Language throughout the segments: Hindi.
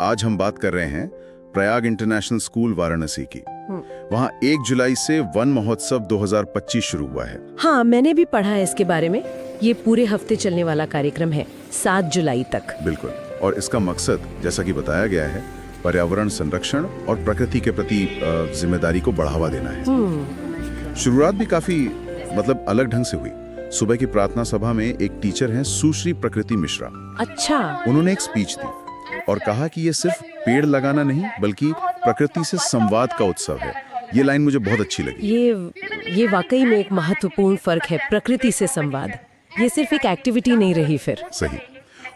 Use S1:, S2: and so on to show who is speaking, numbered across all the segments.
S1: आज हम बात कर रहे हैं प्रयाग इंटरनेशनल स्कूल वाराणसी की। वहाँ 1 जुलाई से वन महोत्सव 2025 शुरू हुआ है।
S2: हाँ, मैंने भी पढ़ा है इसके बारे में। ये पूरे हफ्ते चलने वाला कार्यक्रम है, 7 जुलाई तक।
S1: बिल्कुल, और इसका मकसद जैसा कि बताया गया है, पर्यावरण संरक्षण और प्रकृति के प्रति जिम्मेदारी को बढ़ावा देना है। शुरुआत भी काफी अलग ढंग से हुई। सुबह की प्रार्थना सभा में एक टीचर हैं सुश्री प्रकृति मिश्रा।
S2: अच्छा।
S1: उन्होंने एक स्पीच दी और कहा कि ये सिर्फ पेड़ लगाना नहीं बल्कि प्रकृति से संवाद का उत्सव है। ये लाइन मुझे बहुत अच्छी लगी।
S2: ये वाकई में एक महत्वपूर्ण फर्क है, प्रकृति से संवाद। ये सिर्फ एक एक्टिविटी नहीं रही फिर।
S1: सही।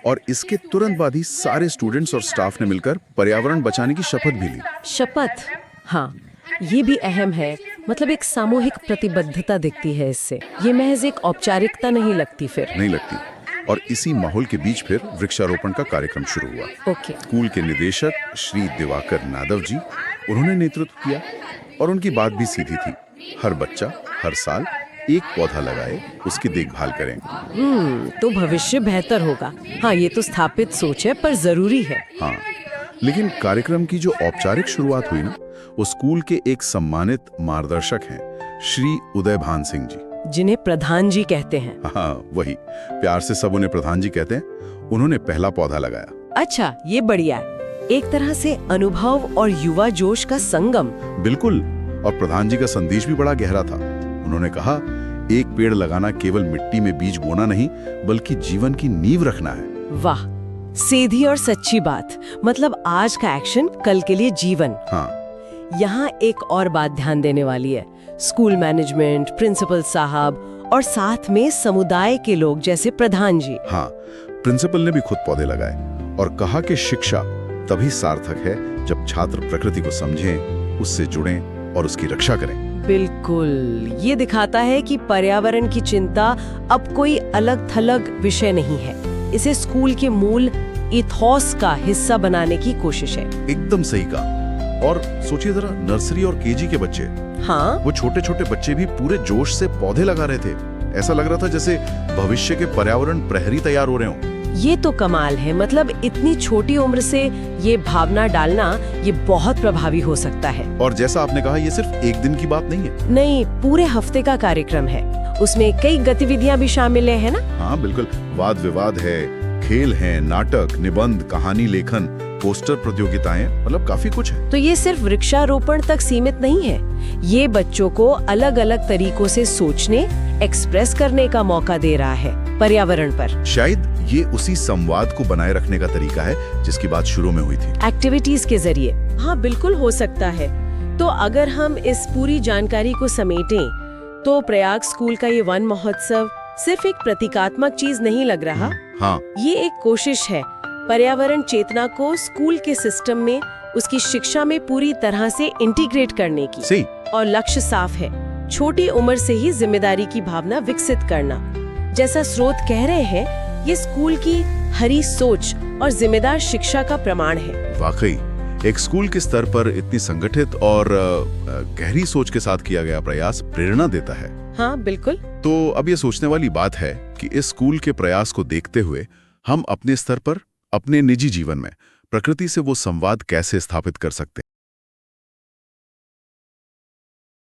S1: और इसके तुरंत बाद ही सारे स्टूडेंट्स और स्टाफ ने मिलकर पर्यावरण बचाने की शपथ भी ली।
S2: शपथ, हाँ, ये भी अहम है। एक सामूहिक प्रतिबद्धता दिखती है इससे। ये महज एक औपचारिकता नहीं लगती फिर।
S1: नहीं लगती। और इसी माहौल के बीच फिर वृक्षारोपण का कार्यक्रम शुरू हुआ।
S2: ओके।
S1: स्कूल के निदेशक श्री दिवाकर नादव जी, उन्होंने नेतृत्व किया और उनकी बात भी सीधी थी। हर बच्चा हर साल एक पौधा लगाए, उसकी देखभाल करें।
S2: तो भविष्य बेहतर होगा। हाँ, ये तो स्थापित सोच है पर जरूरी है।
S1: हाँ, लेकिन कार्यक्रम की जो औपचारिक शुरुआत हुई ना, वो स्कूल के एक सम्मानित मार्गदर्शक हैं, श्री उदय भान सिंह जी,
S2: जिन्हें प्रधान जी कहते हैं।
S1: हाँ, वही, प्यार से सब उन्हें प्रधान जी कहते हैं। उन्होंने पहला पौधा लगाया।
S2: अच्छा, ये बढ़िया है। एक तरह से अनुभव और युवा जोश का संगम।
S1: बिल्कुल। और प्रधान जी का संदेश भी बड़ा गहरा था। उन्होंने कहा, एक पेड़ लगाना केवल मिट्टी में बीज बोना नहीं बल्कि जीवन की नींव रखना है।
S2: वाह, सीधी और सच्ची बात। आज का एक्शन कल के लिए जीवन।
S1: हाँ।
S2: यहाँ एक और बात ध्यान देने वाली है। स्कूल मैनेजमेंट, प्रिंसिपल साहब और साथ में समुदाय के लोग जैसे प्रधान जी।
S1: हाँ, प्रिंसिपल ने भी खुद पौधे लगाए और कहा कि शिक्षा तभी सार्थक है जब छात्र प्रकृति को समझें, उससे जुड़ें और उसकी रक्षा करें।
S2: बिल्कुल, ये दिखाता है कि पर्यावरण की चिंता अब कोई अलग थलग विषय नहीं है। इसे स्कूल के मूल इथॉस का हिस्सा बनाने की कोशिश है।
S1: एकदम सही कहा। और सोचिए जरा, नर्सरी और केजी के बच्चे,
S2: हाँ,
S1: वो छोटे छोटे बच्चे भी पूरे जोश से पौधे लगा रहे थे। ऐसा लग रहा था जैसे भविष्य के पर्यावरण प्रहरी तैयार हो रहे हों।
S2: ये तो कमाल है। इतनी छोटी उम्र से ये भावना डालना, ये बहुत प्रभावी हो सकता है।
S1: और जैसा आपने कहा, ये सिर्फ एक दिन की बात नहीं है।
S2: नहीं, पूरे हफ्ते का कार्यक्रम है। उसमें कई गतिविधियां भी शामिल है ना?
S1: हाँ बिल्कुल। वाद विवाद है, खेल है, नाटक, निबंध, कहानी लेखन, पोस्टर प्रतियोगिताएं, काफी कुछ है।
S2: तो ये सिर्फ वृक्षारोपण तक सीमित नहीं है। ये बच्चों को अलग अलग तरीकों से सोचने, एक्सप्रेस करने का मौका दे रहा है पर्यावरण पर।
S1: शायद ये उसी संवाद को बनाए रखने का तरीका है जिसकी बात शुरू में हुई थी,
S2: एक्टिविटीज के जरिए। हाँ, बिल्कुल हो सकता है। तो अगर हम इस पूरी जानकारी को समेटें तो प्रयाग स्कूल का ये वन महोत्सव सिर्फ एक प्रतीकात्मक चीज नहीं लग रहा।
S1: हाँ,
S2: ये एक कोशिश है पर्यावरण चेतना को स्कूल के सिस्टम में, उसकी शिक्षा में पूरी तरह से इंटीग्रेट करने की।
S1: सही।
S2: और लक्ष्य साफ है, छोटी उम्र से ही जिम्मेदारी की भावना विकसित करना। जैसा स्रोत कह रहे हैं, ये स्कूल की हरी सोच और जिम्मेदार शिक्षा का प्रमाण है।
S1: वाकई एक स्कूल के स्तर पर इतनी संगठित और गहरी सोच के साथ किया गया प्रयास प्रेरणा देता है।
S2: हाँ बिल्कुल।
S1: तो अब ये सोचने वाली बात है कि इस स्कूल के प्रयास को देखते हुए हम अपने स्तर पर, अपने निजी जीवन में प्रकृति से वो संवाद कैसे स्थापित कर सकते हैं।